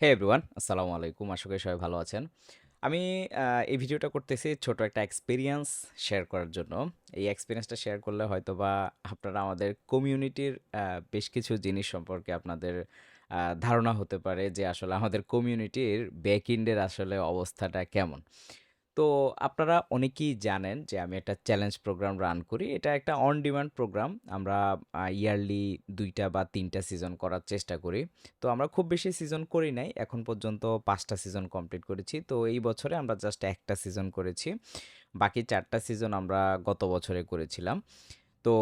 হে everyone, আসসালামু আলাইকুম। আশা করি সবাই ভালো আছেন। আমি এই ভিডিওটা করতেছি ছোট একটা এক্সপেরিয়েন্স শেয়ার করার জন্য। এই এক্সপেরিয়েন্সটা শেয়ার করলে হয়তোবা আপনারা আমাদের কমিউনিটির বেশ কিছু জিনিস সম্পর্কে আপনাদের ধারণা হতে পারে যে আসলে আমাদের কমিউনিটির ব্যাক এন্ডের আসলে অবস্থাটা কেমন। তো আপনারা অনেকেই জানেন যে আমি একটা চ্যালেঞ্জ প্রোগ্রাম রান করি। এটা একটা অন ডিমান্ড প্রোগ্রাম। আমরা ইয়ারলি ২ টা বা ৩ টা সিজন করার চেষ্টা করি। তো আমরা খুব বেশি সিজন করি নাই। এখন পর্যন্ত ৫ টা সিজন কমপ্লিট করেছি। তো এই বছরে আমরা জাস্ট ১ টা সিজন করেছি। বাকি ৪ টা সিজন আমরা গত বছরে করেছিলাম। তো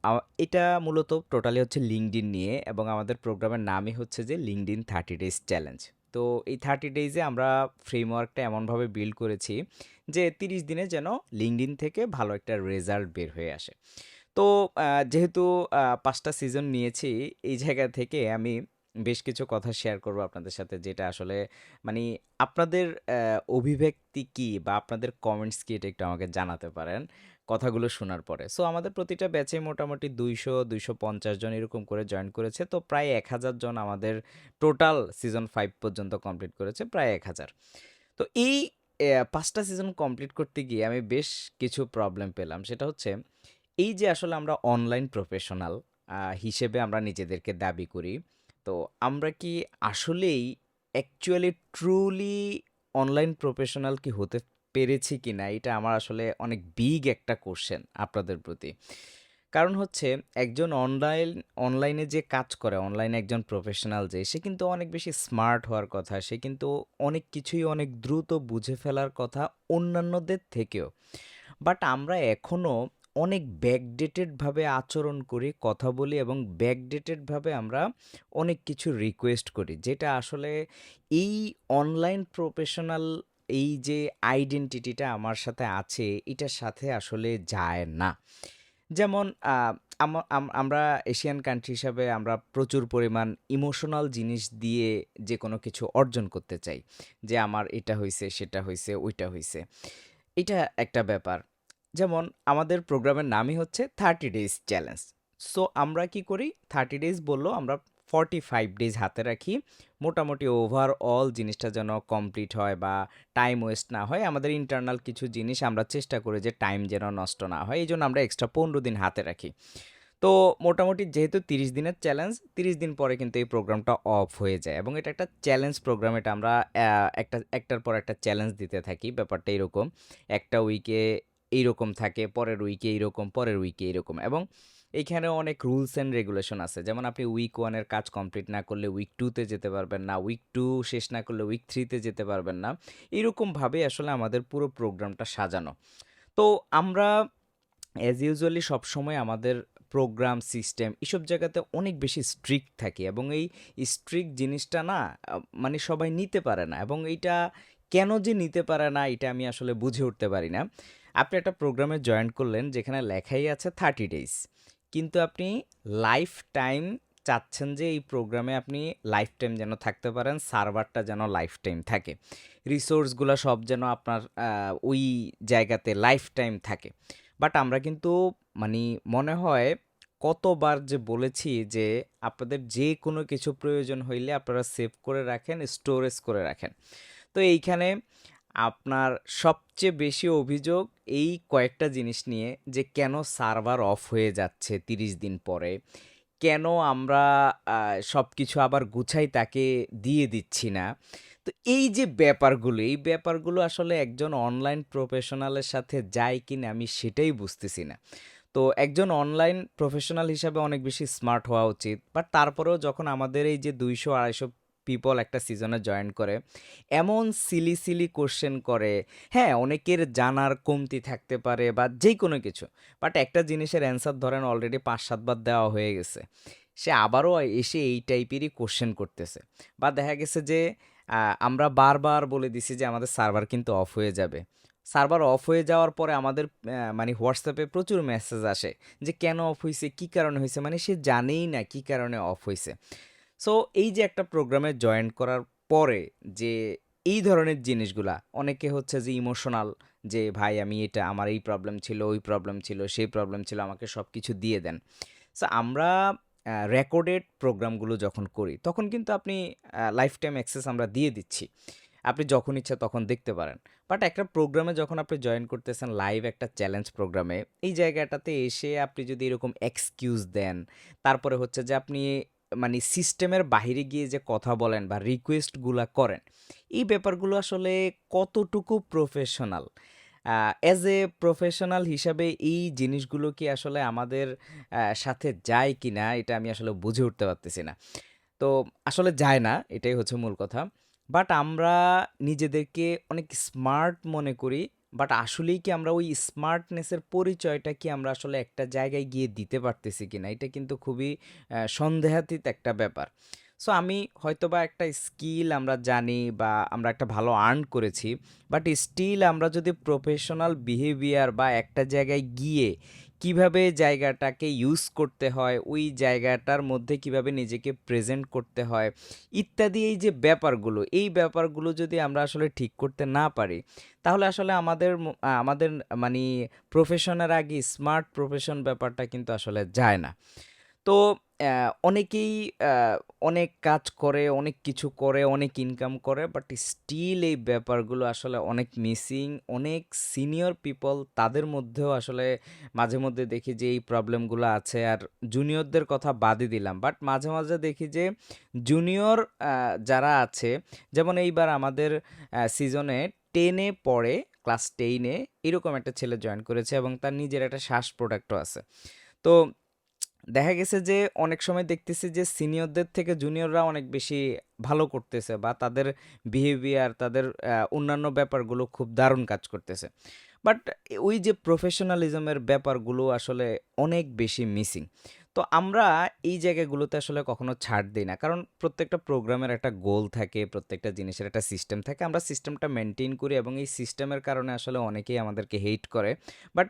আ এটা মূলত টোটালি হচ্ছে লিঙ্কডইন নিয়ে এবং আমাদের প্রোগ্রামের নামই হচ্ছে যে লিঙ্কডইন 30 ডেজ চ্যালেঞ্জ। তো এই 30 ডেইজে আমরা ফ্রেমওয়ার্কটা এমনভাবে বিল্ড করেছি যে ৩০ দিনে যেন লিঙ্কডইন থেকে ভালো একটা রেজাল্ট বের হয়ে আসে। তো যেহেতু ৫ টা সিজন নিয়েছি, এই জায়গা থেকে আমি বেশ কিছু কথা শেয়ার করব আপনাদের সাথে যেটা আসলে মানি আপনাদের অভিব্যক্তি কি বা আপনাদের কমেন্টস কি এটা একটু আমাকে জানাতে পারেন কথাগুলো শোনার পরে। সো আমাদের প্রতিটা ব্যাচে মোটামুটি ২০০-২৫০ জন এরকম করে জয়েন করেছে। তো প্রায় ১,০০০ জন আমাদের টোটাল সিজন ৫ পর্যন্ত কমপ্লিট করেছে, প্রায় ১,০০০। তো এই ৫ টা সিজন কমপ্লিট করতে গিয়ে আমি বেশ কিছু প্রবলেম পেলাম। সেটা হচ্ছে এই যে আসলে আমরা অনলাইন প্রফেশনাল হিসেবে আমরা নিজেদেরকে দাবি করি। তো আমরা কি আসলেই অ্যাকচুয়ালি ট্রুলি অনলাইন প্রফেশনাল কি হতে পেরেছি কিনা? এটা আমার আসলে অনেক বিগ একটা কোয়েশ্চেন আপনাদের প্রতি। কারণ হচ্ছে একজন অনলাইনে যে কাজ করে, অনলাইনে একজন প্রফেশনাল যে, সে কিন্তু অনেক বেশি স্মার্ট হওয়ার কথা। সে কিন্তু অনেক কিছুই অনেক দ্রুত বুঝে ফেলার কথা অন্যান্যদের থেকেও। বাট আমরা এখনো অনেক ব্যাকডেটেড ভাবে আচরণ করি, কথা বলি এবং ব্যাকডেটেড ভাবে আমরা অনেক কিছু রিকোয়েস্ট করি। যেটা আসলে এই অনলাইন প্রফেশনাল এই যে আইডেন্টিটিটা আমার সাথে আছে, এটার সাথে আসলে যায় না। যেমন আমরা এশিয়ান কান্ট্রি হিসাবে আমরা প্রচুর পরিমাণ ইমোশনাল জিনিস দিয়ে যেকোনো কিছু অর্জন করতে চাই। যে আমার এটা হইছে, সেটা হইছে, ওইটা হইছে। এটা একটা ব্যাপার। যেমন আমাদের প্রোগ্রামের নামই হচ্ছে 30 ডেজ চ্যালেঞ্জ। সো আমরা কি করি? 30 ডেজ বললেও আমরা 45 ডেজ হাতে রাখি। মোটামুটি ওভারঅল জিনিসটা যেন কমপ্লিট হয় বা টাইম ওয়েস্ট না হয়। আমাদের ইন্টারনাল কিছু জিনিস আমরা চেষ্টা করি যে টাইম যেন নষ্ট না হয়। এইজন্য আমরা এক্সট্রা ১৫ দিন হাতে রাখি। তো মোটামুটি যেহেতু ৩০ দিনের চ্যালেঞ্জ, ৩০ দিন পরে কিন্তু এই প্রোগ্রামটা অফ হয়ে যায় এবং এটা একটা চ্যালেঞ্জ প্রোগ্রাম। এটা আমরা একটার পর একটা চ্যালেঞ্জ দিতে থাকি। ব্যাপারটা এরকম। একটা উইকে এইরকম থাকে, পরের উইকে এইরকম, পরের উইকে এইরকম এবং এইখানে অনেক রুলস অ্যান্ড রেগুলেশন আছে। যেমন আপনি উইক 1 এর কাজ কমপ্লিট না করলে উইক 2 তে যেতে পারবেন না। উইক 2 শেষ না করলে উইক 3 তে যেতে পারবেন না। এরকমভাবেই আসলে আমাদের পুরো প্রোগ্রামটা সাজানো। তো আমরা অ্যাজ ইউজুয়ালি সবসময় আমাদের প্রোগ্রাম, সিস্টেম এসব জায়গাতে অনেক বেশি স্ট্রিক্ট থাকি এবং এই স্ট্রিক্ট জিনিসটা না মানে সবাই নিতে পারে না এবং এইটা কেন যে নিতে পারে না এটা আমি আসলে বুঝে উঠতে পারি না। আপনি একটা প্রোগ্রামে জয়েন করলেন যেখানে লেখাই আছে 30 ডেইজ। কিন্তু আপনি লাইফ টাইম চাচ্ছেন যে এই প্রোগ্রামে আপনি লাইফ টাইম যেন থাকতে পারেন, সার্ভারটা যেন লাইফ টাইম থাকে। রিসোর্সগুলা সব যেন আপনার ওই জায়গাতে লাইফ টাইম থাকে। বাট আমরা কিন্তু মানি মনে হয় কতবার যে বলেছি যে আপনাদের যে কোনো কিছু প্রয়োজন হইলে আপনারা সেভ করে রাখেন, স্টোরেজ করে রাখেন। তো এইখানে আপনার সবচেয়ে বেশি অভিযোগ এই কয়েকটা জিনিস নিয়ে যে কেন সার্ভার অফ হয়ে যাচ্ছে ৩০ দিন পরে। কেন আমরা সব কিছু আবার গুছাই তাকে দিয়ে দিচ্ছি না। তো এই যে ব্যাপারগুলো, এই ব্যাপারগুলো আসলে একজন অনলাইন প্রফেশনালের সাথে যায় কিনা আমি সেটাই বুঝতেছি না। তো একজন অনলাইন প্রফেশনাল হিসাবে অনেক বেশি স্মার্ট হওয়া উচিত। বাট তারপরেও যখন আমাদের এই যে ২০০-২৫০ পিপল একটা সিজনে জয়েন করে, এমন সিলি, সিলি কোয়েশ্চেন করে, হ্যাঁ, অনেকের জানার কমতি থাকতে পারে বা যেকোনো কিছু। বাট একটা জিনিসের অ্যান্সার ধরেন অলরেডি ৫-৭ বার দেওয়া হয়ে গেছে। সে আবারও এসে এই টাইপেরই কোয়েশ্চেন করতেছে। বা দেখা গেছে যে আমরা বারবার বলে দিছি যে আমাদের সার্ভার কিন্তু অফ হয়ে যাবে। সার্ভার অফ হয়ে যাওয়ার পরে আমাদের মানে হোয়াটসঅ্যাপে প্রচুর মেসেজ আসে যে কেন অফ হইছে, কি কারণে হইছে? মানে সে জানেই না কি কারণে অফ হইছে। সো এই যে একটা প্রোগ্রামে জয়েন করার পরে যে এই ধরনের জিনিসগুলা অনেকে হচ্ছে যে ইমোশনাল যে ভাই আমি এটা আমার এই প্রবলেম ছিল, ওই প্রবলেম ছিল, সেই প্রবলেম ছিল, আমাকে সবকিছু দিয়ে দেন। সো আমরা রেকর্ডেড প্রোগ্রামগুলো যখন করি, তখন কিন্তু আপনি লাইফ টাইম অ্যাক্সেস আমরা দিয়ে দিচ্ছি। আপনি যখন ইচ্ছা তখন দেখতে পারেন। বাট একটা প্রোগ্রামে যখন আপনি জয়েন করতেছেন লাইভ একটা চ্যালেঞ্জ প্রোগ্রামে, এই জায়গাটাতে এসে আপনি যদি এরকম এক্সকিউজ দেন, তারপরে হচ্ছে যে আপনি মানে সিস্টেমের বাহিরে গিয়ে যে কথা বলেন বা রিকোয়েস্টগুলা করেন, এই ব্যাপারগুলো আসলে কতটুকু প্রফেশনাল? অ্যাজ এ প্রফেশনাল হিসাবে এই জিনিসগুলো কি আসলে আমাদের সাথে যায় কিনা এটা আমি আসলে বুঝে উঠতে পারতেছি না। তো আসলে যায় না, এটাই হচ্ছে মূল কথা। বাট আমরা নিজেদেরকে অনেক স্মার্ট মনে করি। বাট আসলেই কি আমরা ওই স্মার্টনেসের পরিচয়টা কি আমরা আসলে একটা জায়গায় গিয়ে দিতে পারতেছি কিনা? এটা কিন্তু খুবই সন্দেহাতীত একটা ব্যাপার। সো আমি হয়তোবা একটা স্কিল আমরা জানি বা আমরা একটা ভালো আর্ন করেছি। বাট স্টিল আমরা যদি প্রফেশনাল বিহেভিয়ার বা একটা জায়গায় গিয়ে কিভাবে জায়গাটাকে ইউজ করতে হয়, ওই জায়গাটার মধ্যে কিভাবে নিজেকে প্রেজেন্ট করতে হয়, ইত্যাদি এই যে ব্যাপারগুলো, এই ব্যাপারগুলো যদি আমরা আসলে ঠিক করতে না পারি, তাহলে আসলে আমাদের মানি প্রফেশনের আগে স্মার্ট প্রফেশন ব্যাপারটা কিন্তু আসলে যায় না। তো অনেকেই আ অনেক কাজ করে, অনেক কিছু করে, অনেক ইনকাম করে। বাট স্টিল এই ব্যাপারগুলো আসলে অনেক মিসিং। অনেক সিনিয়র পিপল তাদের মধ্যেও আসলে মাঝে মধ্যে দেখি যে এই প্রবলেমগুলো আছে। আর জুনিয়রদের কথা বাদই দিলাম। বাট মাঝে, মাঝে দেখি যে জুনিয়র আ যারা আছে, যেমন এইবার আমাদের সিজনে 10 এ পড়ে, ক্লাস 10 এ এরকম একটা ছেলে জয়েন করেছে এবং তার নিজের একটা শ্বাস প্রোডাক্টও আছে। তো দেখা গেছে যে অনেক সময় দেখতেছি যে সিনিয়রদের থেকে জুনিয়ররা অনেক বেশি ভালো করতেছে বা তাদের বিহেভিয়ার, তাদের অন্যান্য ব্যাপারগুলো খুব দারুণ কাজ করতেছে। বাট ওই যে প্রফেশনালিজমের ব্যাপারগুলো আসলে অনেক বেশি মিসিং। তো আমরা এই জায়গাগুলোতে আসলে কখনো ছাড় দেই না। কারণ প্রত্যেকটা প্রোগ্রামের একটা গোল থাকে, প্রত্যেকটা জিনিসের একটা সিস্টেম থাকে। আমরা সিস্টেমটা মেইনটেইন করি এবং এই সিস্টেমের কারণে আসলে অনেকেই আমাদেরকে হেট করে। But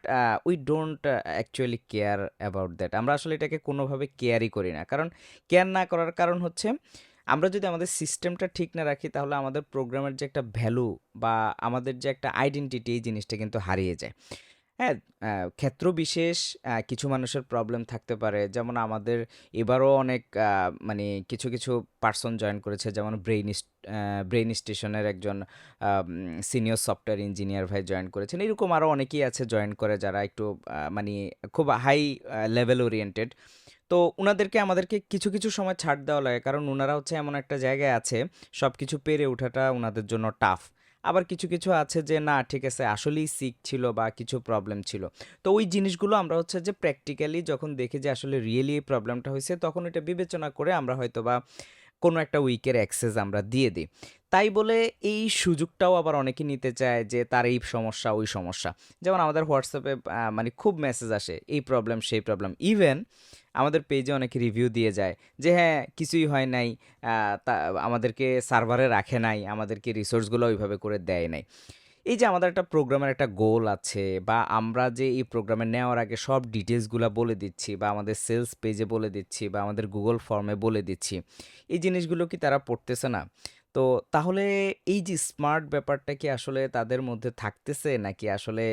we don't actually care about that. আমরা আসলে এটাকে কোনোভাবে কেয়ারই করি না। কারণ কেয়ার না করার কারণ হচ্ছে, আমরা যদি আমাদের সিস্টেমটা ঠিক না রাখি তাহলে আমাদের প্রোগ্রামের যে একটা ভ্যালু বা আমাদের যে একটা আইডেন্টিটি, এই জিনিসটা কিন্তু হারিয়ে যায়। হ্যাঁ, ক্ষেত্র বিশেষ কিছু মানুষের প্রবলেম থাকতে পারে। যেমন আমাদের এবারও অনেক মানে কিছু, কিছু পারসন জয়েন করেছে। যেমন ব্রেইন স্টেশনের একজন সিনিয়র সফটওয়্যার ইঞ্জিনিয়ার ভাই জয়েন করেছেন। এরকম আরো অনেকেই আছে জয়েন করে যারা একটু মানি খুব হাই লেভেল ওরিয়েন্টেড। তো উনাদেরকে আমাদেরকে কিছু, কিছু সময় ছাড় দেওয়া লাগে। কারণ উনারা হচ্ছে এমন একটা জায়গায় আছে, সবকিছু পেরে ওঠাটা উনাদের জন্য টাফ। আবার কিছু, কিছু আছে যে না ঠিক আছে আসলেই সিক ছিল বা কিছু প্রবলেম ছিল। তো ওই জিনিসগুলো আমরা হচ্ছে যে প্র্যাকটিক্যালি যখন দেখি যে আসলে রিয়েলি এই প্রবলেমটা হইছে, তখন এটা বিবেচনা করে আমরা হয়তোবা কোনো একটা উইকের অ্যাক্সেস আমরা দিয়ে দিই। তাই বলে এই সুযোগটাও আবার অনেকে নিতে চায় যে তার এই সমস্যা, ওই সমস্যা। যেমন আমাদের হোয়াটসঅ্যাপে মানে খুব মেসেজ আসে, এই প্রবলেম, সেই প্রবলেম। ইভেন আমাদের পেজে অনেকে রিভিউ দিয়ে যায় যে হ্যাঁ, কিছুই হয় নাই, আ তা আমাদেরকে সার্ভারে রাখে নাই, আমাদেরকে রিসোর্সগুলো ওইভাবে করে দেয় নাই। এই যে আমাদের একটা প্রোগ্রামের একটা গোল আছে বা আমরা যে এই প্রোগ্রামে নেওয়ার আগে সব ডিটেইলসগুলা বলে দিচ্ছি বা আমাদের সেলস পেজে বলে দিচ্ছি বা আমাদের গুগল ফর্মে বলে দিচ্ছি, এই জিনিসগুলো কি তারা পড়তেছে না? তো তাহলে এই যে স্মার্ট ব্যাপারটা কি আসলে তাদের মধ্যে থাকতেছে নাকি আসলে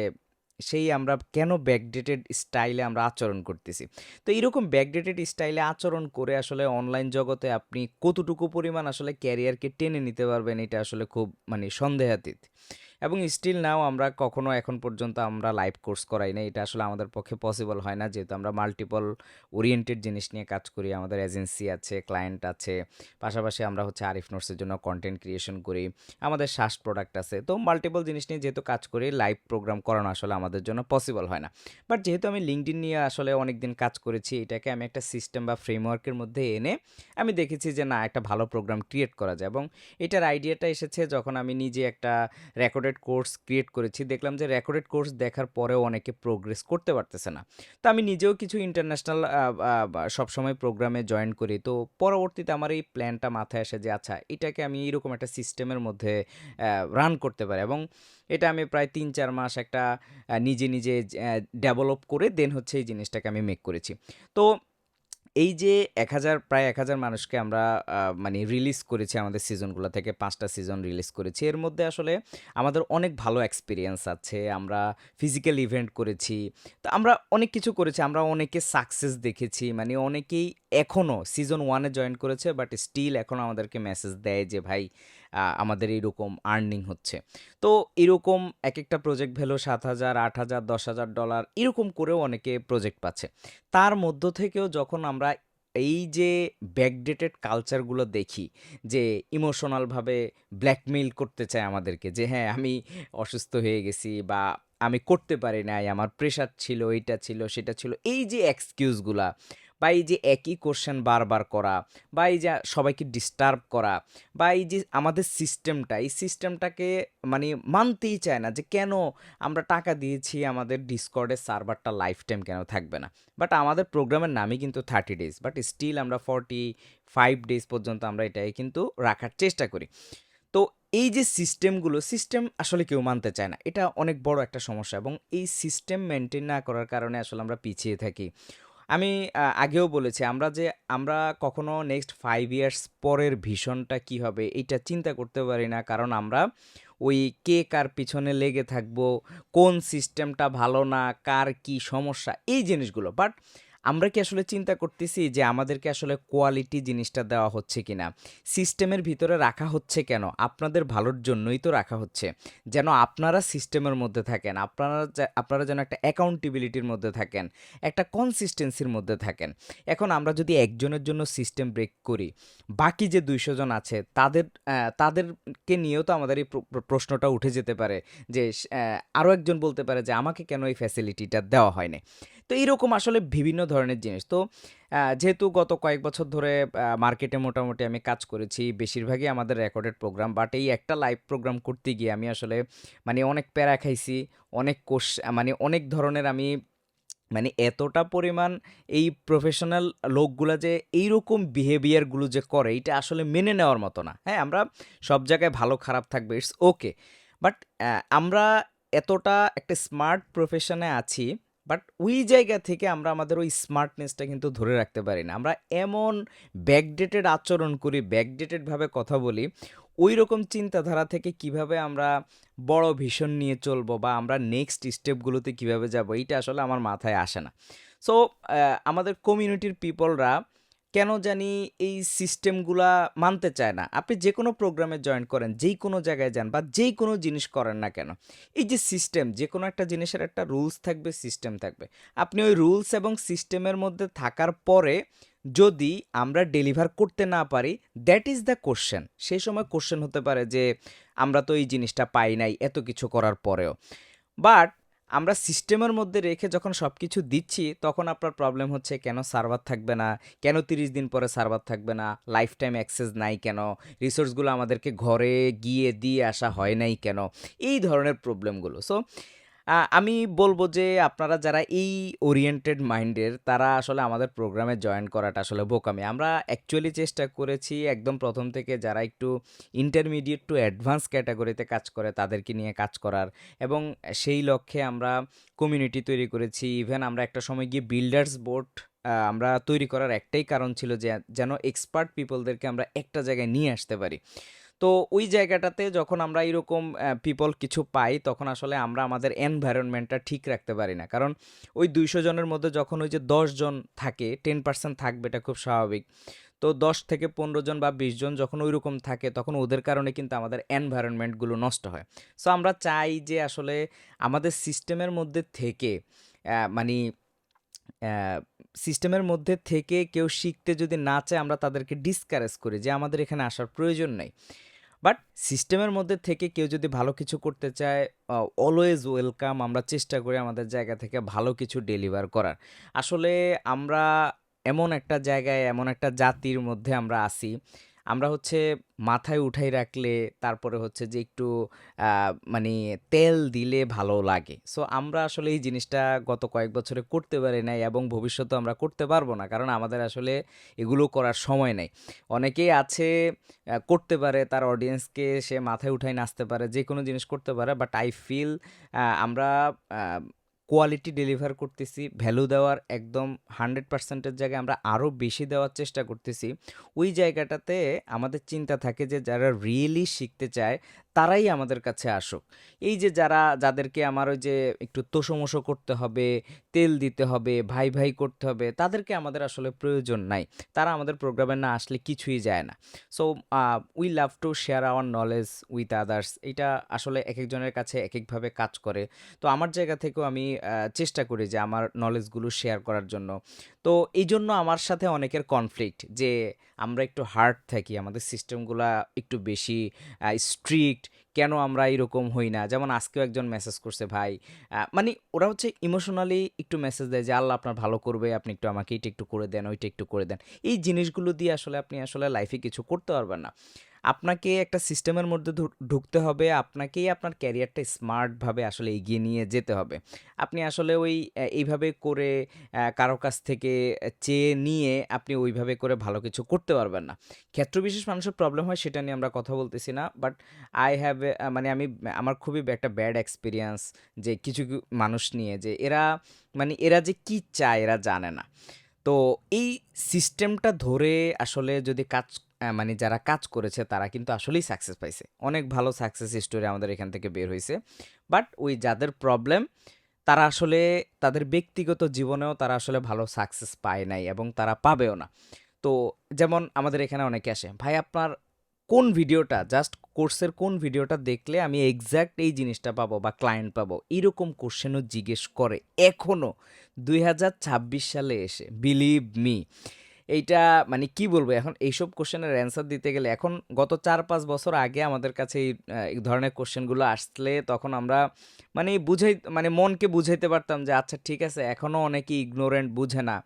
সেই আমরা কেন ব্যাকডেটেড স্টাইলে আমরা আচরণ করতেছি? তো এরকম ব্যাকডেটেড স্টাইলে আচরণ করে আসলে অনলাইন জগতে আপনি কতটুকু পরিমাণ আসলে ক্যারিয়ারকে টেনে নিতে পারবেন, এটা আসলে খুব মানে সন্দেহাতীত। এবং স্টিল নাও আমরা কখনো এখন পর্যন্ত আমরা লাইভ কোর্স করাই নাই। এটা আসলে আমাদের পক্ষে পসিবল হয় না। যেহেতু আমরা মাল্টিপল ওরিয়েন্টেড জিনিস নিয়ে কাজ করি। আমাদের এজেন্সি আছে, ক্লায়েন্ট আছে। পাশাপাশি আমরা হচ্ছে আরিফ নোটসের জন্য কনটেন্ট ক্রিয়েশন করি। আমাদের SaaS প্রোডাক্ট আছে। তো মাল্টিপল জিনিস নিয়ে যেহেতু কাজ করি, লাইভ প্রোগ্রাম করানো আসলে আমাদের জন্য পসিবল হয় না। বাট যেহেতু আমি LinkedIn নিয়ে আসলে অনেকদিন কাজ করেছি, এটাকে আমি একটা সিস্টেম বা ফ্রেমওয়ার্কের মধ্যে এনে আমি দেখেছি যে না, একটা ভালো প্রোগ্রাম ক্রিয়েট করা যায়। এবং এটার আইডিয়াটা এসেছে যখন আমি নিজে একটা রেকর্ডেড কোর্স ক্রিয়েট করেছি। দেখলাম যে রেকর্ডেড কোর্স দেখার পরেও অনেকে প্রোগ্রেস করতে পারতেছে না। তো আমি নিজেও কিছু ইন্টারন্যাশনাল সবসময় প্রোগ্রামে জয়েন করি। তো পরবর্তীতে আমার এই প্ল্যানটা মাথায় আসে যে আচ্ছা, এটাকে আমি এরকম একটা সিস্টেমের মধ্যে রান করতে পারি। এবং এটা আমি প্রায় ৩-৪ মাস একটা নিজে, নিজে ডেভেলপ করে দেন হচ্ছে এই জিনিসটাকে আমি মেক করেছি। তো এই যে ১,০০০ প্রায় ১,০০০ মানুষকে আমরা মানে রিলিজ করেছি আমাদের সিজনগুলো থেকে ৫ টা সিজন রিলিজ করেছি। এর মধ্যে আসলে আমাদের অনেক ভালো এক্সপেরিয়েন্স আছে। আমরা ফিজিক্যাল ইভেন্ট করেছি। তো আমরা অনেক কিছু করেছি। আমরা অনেকে সাকসেস দেখেছি। মানে অনেকেই এখনো সিজন 1 এ জয়েন করেছে বাট স্টিল এখনো আমাদেরকে মেসেজ দেয় যে ভাই আমাদের এইরকম আর্নিং হচ্ছে। তো এরকম একেকটা প্রজেক্ট ভ্যালু $৭,০০০, $৮,০০০, $১০,০০০ এরকম করেও অনেকে প্রজেক্ট পাচ্ছে। তার মধ্য থেকেও যখন আমরা এই যে ব্যাকডেটেড কালচারগুলো দেখি যে ইমোশনালভাবে ব্ল্যাকমেইল করতে চায় আমাদেরকে যে হ্যাঁ আমি অসুস্থ হয়ে গেছি বা আমি করতে পারি নাই, আমার প্রেশার ছিল, এইটা ছিল, সেটা ছিল, এই যে এক্সকিউজগুলা বা এই যে একই কোশ্চেন বারবার করা বা এই যে সবাইকে ডিস্টার্ব করা বা এই যে আমাদের সিস্টেমটা, এই সিস্টেমটাকে মানে মানতেই চায় না যে কেন আমরা টাকা দিয়েছি, আমাদের ডিসকর্ডের সার্ভারটা লাইফ টাইম কেন থাকবে না। বাট আমাদের প্রোগ্রামের নামই কিন্তু 30 ডেজ, বাট স্টিল আমরা 45 ডেজ পর্যন্ত আমরা এটাকে কিন্তু রাখার চেষ্টা করি। তো এই যে সিস্টেমগুলো, সিস্টেম আসলে কেউ মানতে চায় না, এটা অনেক বড় একটা সমস্যা এবং এই সিস্টেম মেনটেন না করার কারণে আসলে আমরা পিছিয়ে থাকি। আমি আগেও বলেছি আমরা কখনো নেক্সট 5 ইয়ার্স পরের ভিশনটা কি হবে এইটা চিন্তা করতে পারি না। কারণ আমরা ওই কে কার পিছনে লেগে থাকবো, কোন সিস্টেমটা ভালো না, কার কি সমস্যা, এই জিনিসগুলো। বাট আমরা কি আসলে চিন্তা করতেছি যে আমাদেরকে আসলে কোয়ালিটি জিনিসটা দেওয়া হচ্ছে কিনা? সিস্টেমের ভিতরে রাখা হচ্ছে কেন? আপনাদের ভালোর জন্যই তো রাখা হচ্ছে। যেন আপনারা সিস্টেমের মধ্যে থাকেন। আপনারা যেন একটা অ্যাকাউন্টেবিলিটির মধ্যে থাকেন। একটা কনসিস্টেন্সির মধ্যে থাকেন। এখন আমরা যদি একজনের জন্য সিস্টেম ব্রেক করি, বাকি যে ২০০ জন আছে তাদেরকে নিয়েও তো আমাদের এই প্রশ্নটা উঠে যেতে পারে যে আরো একজন বলতে পারে যে আমাকে কেন এই ফ্যাসিলিটিটা দেওয়া হয় নাই? তো এইরকম আসলে বিভিন্ন ধরনের জিনিস। তো যেহেতু গত কয়েক বছর ধরে মার্কেটে মোটামুটি আমি কাজ করেছি, বেশিরভাগই আমাদের রেকর্ডেড প্রোগ্রাম। বাট এই একটা লাইভ প্রোগ্রাম করতে গিয়ে আমি আসলে মানে অনেক প্যারা খাইছি। মানে অনেক ধরনের আমি মানে এতটা পরিমাণ এই প্রফেশনাল লোকগুলা যে এইরকম বিহেভিয়ারগুলো যে করে, এইটা আসলে মেনে নেওয়ার মতো না। হ্যাঁ, আমরা সব জায়গায় ভালো খারাপ থাকবে, ইটস ওকে। বাট আমরা এতটা একটা স্মার্ট প্রফেশনে আছি, বাট ওই জায়গা থেকে আমরা আমাদের ওই স্মার্টনেসটা কিন্তু ধরে রাখতে পারি না। আমরা এমন ব্যাকডেটেড আচরণ করি, ব্যাকডেটেডভাবে কথা বলি, ওই রকম চিন্তাধারা থেকে কিভাবে আমরা বড় ভিশন নিয়ে চলবো বা আমরা নেক্সট স্টেপগুলোতে কিভাবে যাব, এইটা আসলে আমার মাথায় আসে না। সো আমাদের কমিউনিটির পিপলরা কেন জানি এই সিস্টেমগুলা মানতে চায় না। আপনি যে কোনো প্রোগ্রামে জয়েন করেন, যেই কোনো জায়গায় যান বা যেই কোনো জিনিস করেন না কেন, এই যে সিস্টেম, যে কোনো একটা জিনিসের একটা রুলস থাকবে, সিস্টেম থাকবে। আপনি ওই রুলস এবং সিস্টেমের মধ্যে থাকার পরে যদি আমরা ডেলিভার করতে না পারি, দ্যাট ইজ দ্য কোশ্চেন। সেই সময় কোশ্চেন হতে পারে যে আমরা তো এই জিনিসটা পাই নাই এত কিছু করার পরেও। বাট আমরা সিস্টেমের মধ্যে রেখে যখন সব কিছু দিচ্ছি, তখন আপনার প্রবলেম হচ্ছে কেন সার্ভার থাকবে না, কেন ৩০ দিন পরে সার্ভার থাকবে না, লাইফ টাইম অ্যাক্সেস নাই কেন, রিসোর্সগুলো আমাদেরকে ঘরে গিয়ে দিয়ে আসা হয় নাই কেন, এই ধরনের প্রবলেমগুলো। সো আমি বলবো যে আপনারা যারা এই ওরিয়েন্টেড মাইন্ডের, তারা আসলে আমাদের প্রোগ্রামে জয়েন করাটা আসলে বোকামি। আমরা অ্যাকচুয়ালি চেষ্টা করেছি একদম প্রথম থেকে যারা একটু ইন্টারমিডিয়েট টু অ্যাডভান্স ক্যাটাগরিতে কাজ করে তাদেরকে নিয়ে কাজ করার, এবং সেই লক্ষ্যে আমরা কমিউনিটি তৈরি করেছি। ইভেন আমরা একটা সময় গিয়ে বিল্ডার্স বোর্ড আমরা তৈরি করার একটাই কারণ ছিল যে যেন এক্সপার্ট পিপলদেরকে আমরা একটা জায়গায় নিয়ে আসতে পারি। তো ওই জায়গাটাতে যখন আমরা এরকম পিপল কিছু পাই, তখন আসলে আমরা আমাদের এনভায়রনমেন্টটা ঠিক রাখতে পারি না। কারণ ওই ২০০ জনের মধ্যে যখন ওই যে ১০ জন থাকে, 10% থাকবে, এটা খুব স্বাভাবিক। তো ১০ থেকে ১৫ জন বা ২০ জন যখন ওইরকম থাকে, তখন ওদের কারণে কিন্তু আমাদের এনভায়রনমেন্টগুলো নষ্ট হয়। সো আমরা চাই যে আসলে আমাদের সিস্টেমের মধ্যে থেকে মানি সিস্টেমের মধ্যে থেকে কেউ শিখতে যদি না চায়, আমরা তাদেরকে ডিসকারেজ করি যে আমাদের এখানে আসার প্রয়োজন নেই। বাট সিস্টেমের মধ্যে থেকে কেউ যদি ভালো কিছু করতে চায়, অলওয়েজ ওয়েলকাম। আমরা চেষ্টা করি আমাদের জায়গা থেকে ভালো কিছু ডেলিভার করার। আসলে আমরা এমন একটা জায়গায়, এমন একটা জাতির মধ্যে আমরা আছি, আমরা হচ্ছে মাথায় উঠাই রাখলে তারপরে হচ্ছে যে একটু মানে তেল দিলে ভালো লাগে। সো আমরা আসলে এই জিনিসটা গত কয়েক বছরে করতে পারি নাই এবং ভবিষ্যতেও আমরা করতে পারবো না। কারণ আমাদের আসলে এগুলো করার সময় নেই। অনেকেই আছে করতে পারে, তার অডিয়েন্সকে সে মাথায় উঠায় নাচতে পারে, যেকোনো জিনিস করতে পারে। বাট আই ফিল আমরা আ কোয়ালিটি ডেলিভার করতেছি, ভ্যালু দেওয়ার একদম 100% এর জায়গায় আমরা আরও বেশি দেওয়ার চেষ্টা করতেছি। ওই জায়গাটাতে আমাদের চিন্তা থাকে যে যারা রিয়েলি শিখতে চায় তারাই আমাদের কাছে আসুক। এই যে যাদেরকে আমার ওই যে একটু তোষমোষো করতে হবে, তেল দিতে হবে, ভাই, ভাই করতে হবে, তাদেরকে আমাদের আসলে প্রয়োজন নাই। তারা আমাদের প্রোগ্রামে না আসলে কিছুই যায় না। So we love to share our knowledge with others. এইটা আসলে একেকজনের কাছে একেকভাবে কাজ করে। তো আমার জায়গা থেকেও আমি চেষ্টা করি যে আমার নলেজগুলো শেয়ার করার জন্য। তো এইজন্য আমার সাথে অনেকের কনফ্লিক্ট যে আমরা একটু হার্ড থাকি, আমাদের সিস্টেমগুলা একটু বেশি স্ট্রিক্ট, কেন আমরা এরকম হই না? যেমন আজকেও একজন মেসেজ করছে ভাই, মানে ওরা হচ্ছে ইমোশনালি একটু মেসেজ দেয় যে আল্লাহ আপনার ভালো করবে, আপনি একটু আমাকে এইটা একটু করে দেন, ওইটা একটু করে দেন। এই জিনিসগুলো দিয়ে আসলে আপনি আসলে লাইফে কিছু করতে পারবেন না। আপনাকে একটা সিস্টেমের মধ্যে ঢুকতে হবে, আপনাকেই আপনার ক্যারিয়ারটা স্মার্টভাবে আসলে এগিয়ে নিয়ে যেতে হবে। আপনি আসলে ওই এইভাবে করে কারো কাছ থেকে চেয়ে নিয়ে আপনি ওইভাবে করে ভালো কিছু করতে পারবেন না। ক্ষেত্রবিশেষ মানুষের প্রবলেম হয় সেটা নিয়ে আমরা কথা বলতেছি না। বাট আই হ্যাভ মানে আমার খুবই একটা ব্যাড এক্সপেরিয়েন্স যে কিছু মানুষ নিয়ে যে এরা যে কি চায় এরা জানে না। তো এই সিস্টেমটা ধরে আসলে যদি যারা কাজ করেছে তারা কিন্তু আসলেই সাকসেস পাইছে। অনেক ভালো সাকসেস স্টোরি আমাদের এখান থেকে বের হইছে। বাট ওই যাদের প্রবলেম তারা আসলে তাদের ব্যক্তিগত জীবনেও তারা আসলে ভালো সাকসেস পায় নাই এবং তারা পাবেও না। তো যেমন আমাদের এখানে অনেকে আসে, ভাই আপনার কোন ভিডিওটা জাস্ট কোর্সের কোন ভিডিওটা দেখলে আমি এক্সাক্ট এই জিনিসটা পাবো বা ক্লায়েন্ট পাবো, এরকম কোশ্চেনও জিজ্ঞেস করে এখনো 2026 সালে এসে, বিলিভ মি। এইটা মানে কি বলবো, এখন এইসব কোশ্চেনের অ্যান্সার দিতে গেলে এখন গত 4-5 বছর আগে আমাদের কাছে এই ধরনের কোশ্চেনগুলো আসলে তখন আমরা মানে মনকে বুঝাইতে পারতাম যে আচ্ছা ঠিক আছে, এখনো অনেকে ইগনোরেন্ট, বুঝে না।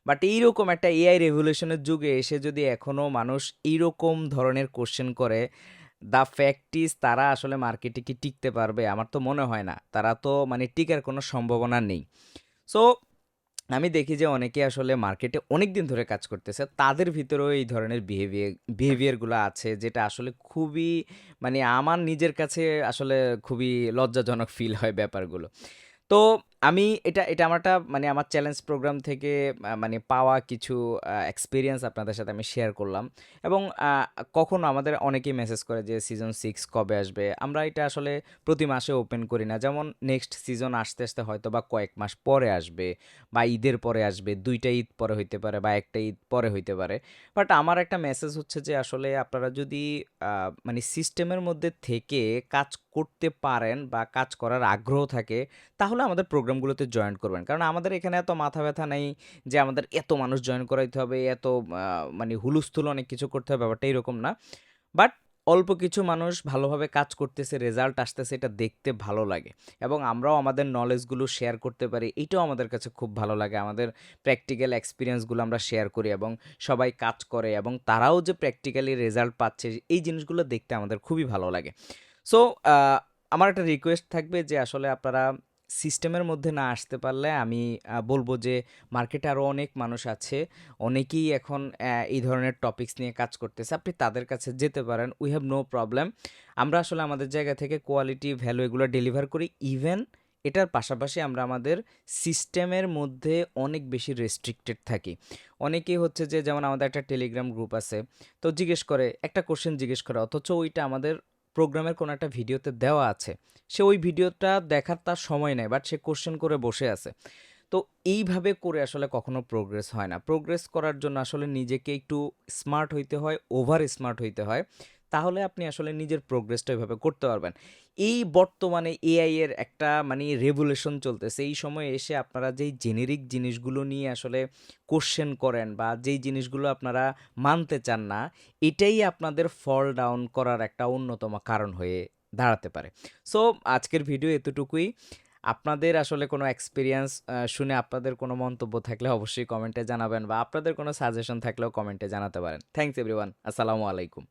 বাট এইরকম একটা এআই রেভলিউশনের যুগে এসে যদি এখনো মানুষ এইরকম ধরনের কোশ্চেন করে, দ্য ফ্যাক্ট ইজ তারা আসলে মার্কেটে কি টিকতে পারবে? আমার তো মনে হয় না। তারা তো মানে টিকার কোনো সম্ভাবনা নেই। সো আমি দেখি যে অনেকে আসলে মার্কেটে অনেক দিন ধরে কাজ করতেছে। তাদের ভিতরেও এই ধরনের বিহেভিয়ার গুলো আছে, যেটা আসলে খুবই মানে আমার নিজের কাছে আসলে খুবই লজ্জাজনক ফিল হয় ব্যাপারগুলো। তো আমি এটা এটা আমারটা মানে আমার চ্যালেঞ্জ প্রোগ্রাম থেকে পাওয়া কিছু এক্সপেরিয়েন্স আপনাদের সাথে আমি শেয়ার করলাম। এবং কখনো আমাদের অনেকেই মেসেজ করে যে সিজন 6 কবে আসবে? আমরা এটা আসলে প্রতি মাসে ওপেন করি না। যেমন নেক্সট সিজন আসতে, আসতে হয়তোবা কয়েক মাস পরে আসবে বা ঈদের পরে আসবে। ২ টা ঈদ পরে হইতে পারে বা ১ টা ঈদ পরে হইতে পারে। বাট আমার একটা মেসেজ হচ্ছে যে আসলে আপনারা যদি সিস্টেমের মধ্যে থেকে কাজ করতে পারেন বা কাজ করার আগ্রহ থাকে, তাহলে আমাদের প্রোগ্রামগুলোতে জয়েন করবেন। কারণ আমাদের এখানে এত মাথা ব্যথা নেই যে আমাদের এত মানুষ জয়েন করাইতে হবে, এত হুলস্থুল অনেক কিছু করতে হবে, ব্যাপারটা এরকম না। বাট অল্প কিছু মানুষ ভালোভাবে কাজ করতেছে, রেজাল্ট আসতেছে, এটা দেখতে ভালো লাগে। এবং আমরাও আমাদের নলেজগুলো শেয়ার করতে পারি, এটাও আমাদের কাছে খুব ভালো লাগে। আমাদের প্র্যাকটিক্যাল এক্সপেরিয়েন্সগুলো আমরা শেয়ার করি এবং সবাই কাজ করে এবং তারাও যে প্র্যাকটিক্যালি রেজাল্ট পাচ্ছে, এই জিনিসগুলো দেখতে আমাদের খুবই ভালো লাগে। সো আমার একটা রিকোয়েস্ট থাকবে যে আসলে আপনারা সিস্টেমের মধ্যে না আসতে পারলে আমি বলব যে মার্কেটে আরও অনেক মানুষ আছে, অনেকেই এখন এই ধরনের টপিকস নিয়ে কাজ করতেছে, আপনি তাদের কাছে যেতে পারেন, উই হ্যাভ নো প্রবলেম। আমরা আসলে আমাদের জায়গা থেকে কোয়ালিটি ভ্যালু এগুলো ডেলিভার করি। ইভেন এটার পাশাপাশি আমরা আমাদের সিস্টেমের মধ্যে অনেক বেশি রেস্ট্রিক্টেড থাকি। অনেকেই হচ্ছে যে যেমন আমাদের একটা টেলিগ্রাম গ্রুপ আছে, তো জিজ্ঞেস করে একটা কোশ্চেন জিজ্ঞেস করে, অথচ ওইটা আমাদের প্রোগ্রামের কোনো একটা ভিডিওতে দেওয়া আছে, সে ওই ভিডিওটা দেখার তার সময় নেই, বাট সে কোশ্চেন করে বসে আছে। তো এইভাবে করে আসলে কখনো প্রোগ্রেস হয় না। প্রোগ্রেস করার জন্য আসলে নিজেকে একটু স্মার্ট হইতে হয়, ওভার স্মার্ট হইতে হয়। তাহলে আপনি আসলে নিজের প্রোগ্রেসটা এভাবে করতে পারবেন। এই বর্তমানে এআই এর একটা রেভুলেশন চলতেছে। এই সময়ে এসে আপনারা যেই জেনেরিক জিনিসগুলো নিয়ে আসলে কোশ্চেন করেন বা যেই জিনিসগুলো আপনারা মানতে চান না, এটাই আপনাদের ফল ডাউন করার একটা অন্যতম কারণ হয়ে দাঁড়াতে পারে। সো আজকের ভিডিও এতটুকুই। আপনাদের আসলে কোনো এক্সপেরিয়েন্স শুনে আপনাদের কোনো মন্তব্য থাকলে অবশ্যই কমেন্টে জানাবেন বা আপনাদের কোনো সাজেশন থাকলেও কমেন্টে জানাতে পারেন। Thanks everyone. আসসালামু আলাইকুম।